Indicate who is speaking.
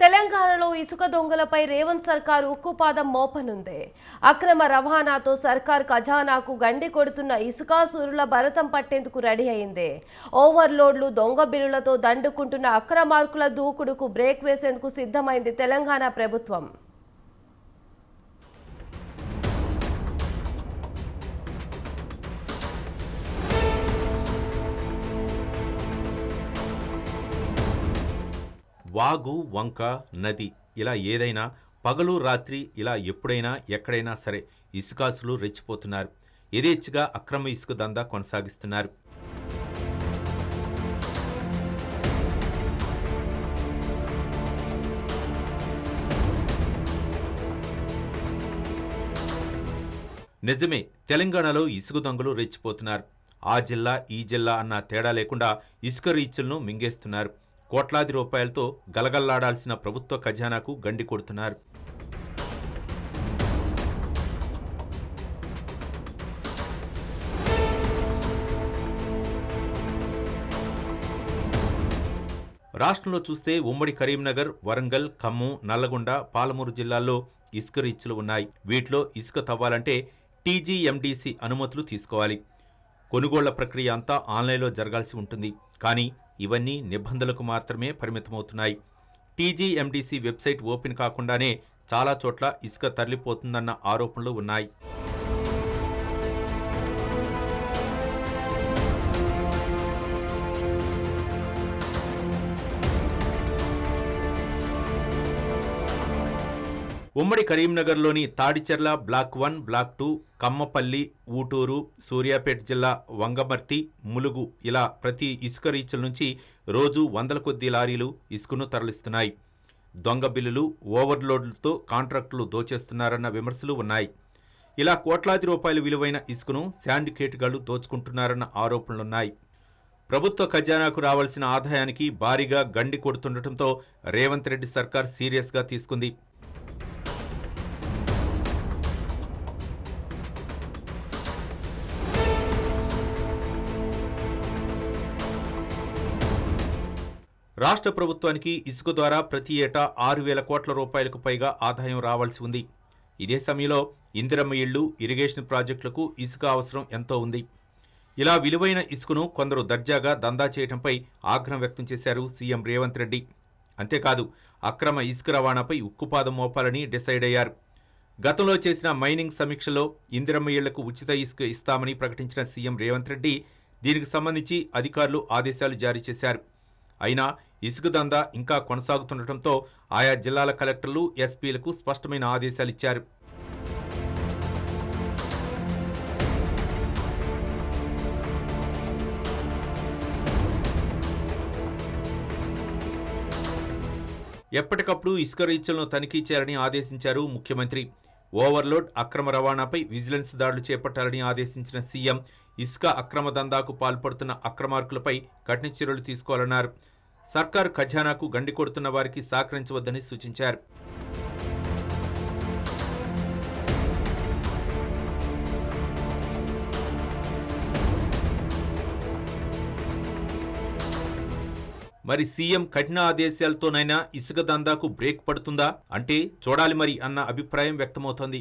Speaker 1: తెలంగాణలో ఇసుక దొంగలపై రేవంత్ సర్కార్ ఉక్కుపాదం మోపనుంది. అక్రమ రవాణాతో సర్కార్ ఖజానాకు గండి కొడుతున్న ఇసుకాసురుల భరతం పట్టేందుకు రెడీ అయింది. ఓవర్లోడ్లు, దొంగ బిల్లులతో దండుకుంటున్న అక్రమార్కుల దూకుడుకు బ్రేక్ వేసేందుకు సిద్ధమైంది తెలంగాణ ప్రభుత్వం.
Speaker 2: వాగు, వంక, నది ఇలా ఏదైనా పగలు రాత్రి ఇలా ఎప్పుడైనా ఎక్కడైనా సరే ఇసుకాసులు రెచ్చిపోతున్నారు. యథేచ్ఛగా అక్రమ ఇసుక దందా కొనసాగిస్తున్నారు. నిజమే, తెలంగాణలో ఇసుక దొంగలు రెచ్చిపోతున్నారు. ఆ జిల్లా ఈ జిల్లా అన్న తేడా లేకుండా ఇసుక రీచ్లను మింగేస్తున్నారు. కోట్లాది రూపాయలతో గలగల్లాడాల్సిన ప్రభుత్వ ఖజానాకు గండి కొడుతున్నారు. రాష్ట్రంలో చూస్తే ఉమ్మడి కరీంనగర్, వరంగల్, ఖమ్మం, నల్లగొండ, పాలమూరు జిల్లాల్లో ఇసుక రీచ్లు ఉన్నాయి. వీటిలో ఇసుక తవ్వాలంటే టీజీఎండీసీ అనుమతులు తీసుకోవాలి. కొనుగోళ్ల ప్రక్రియ అంతా ఆన్లైన్లో జరగాల్సి ఉంటుంది. కానీ ఇవన్నీ నిబంధనలకు మాత్రమే పరిమితమవుతున్నాయి. టీజీఎండీసీ వెబ్సైట్ ఓపెన్ కాకుండానే చాలా చోట్ల ఇసుక తరలిపోతుందన్న ఆరోపణలు ఉన్నాయి. ఉమ్మడి కరీంనగర్లోని తాడిచెర్ల బ్లాక్ 1, బ్లాక్ 2, కమ్మపల్లి, ఊటూరు, సూర్యాపేట జిల్లా వంగమర్తి, ములుగు ఇలా ప్రతి ఇసుక రీచ్ల నుంచి రోజు వందల కొద్దీ లారీలు ఇసుకను తరలిస్తున్నాయి. దొంగ బిల్లులు, ఓవర్లోడ్లతో కాంట్రాక్టులు దోచేస్తున్నారన్న విమర్శలు ఉన్నాయి. ఇలా కోట్లాది రూపాయల విలువైన ఇసుకను శాండికేట్గాళ్లు దోచుకుంటున్నారన్న ఆరోపణలున్నాయి. ప్రభుత్వ ఖజానాకు రావాల్సిన ఆదాయానికి భారీగా గండి కొడుతుండటంతో రేవంత్ రెడ్డి సర్కార్ సీరియస్గా తీసుకుంది. రాష్ట్ర ప్రభుత్వానికి ఇసుక ద్వారా ప్రతి ఏటా 6,000 కోట్ల రూపాయలకు పైగా ఆదాయం రావాల్సి ఉంది. ఇదే సమయంలో ఇందిరమ్మ ఇళ్లు, ఇరిగేషన్ ప్రాజెక్టులకు ఇసుక అవసరం ఎంతో ఉంది. ఇలా విలువైన ఇసుకను కొందరు దర్జాగా దందా చేయడంపై ఆగ్రహం వ్యక్తం చేశారు సీఎం రేవంత్ రెడ్డి. అంతేకాదు, అక్రమ ఇసుక రవాణాపై ఉక్కుపాదం మోపాలని డిసైడ్ అయ్యారు. గతంలో చేసిన మైనింగ్ సమీక్షలో ఇందిరమ్మ ఇళ్లకు ఉచిత ఇసుక ఇస్తామని ప్రకటించిన సీఎం రేవంత్ రెడ్డి దీనికి సంబంధించి అధికారులు ఆదేశాలు జారీ చేశారు. అయినా ఇసుక దందా ఇంకా కొనసాగుతుండటంతో ఆయా జిల్లాల కలెక్టర్లు, ఎస్పీలకు స్పష్టమైన ఆదేశాలిచ్చారు. ఎప్పటికప్పుడు ఇసుక రీచ్లను తనిఖీ చేయాలని ఆదేశించారు ముఖ్యమంత్రి. ఓవర్లోడ్, అక్రమ రవాణాపై విజిలెన్స్ దాడులు చేపట్టాలని ఆదేశించిన సీఎం ఇసుక అక్రమ దందాకు పాల్పడుతున్న అక్రమార్కులపై కఠిన చర్యలు తీసుకోవాలన్నారు. సర్కారు ఖజానాకు గండి కొడుతున్న వారికి సహకరించవద్దని సూచించారు. మరి సీఎం కఠిన ఆదేశాలతోనైనా ఇసుక దందాకు బ్రేక్ పడుతుందా అంటే చూడాలి మరి అన్న అభిప్రాయం వ్యక్తమవుతోంది.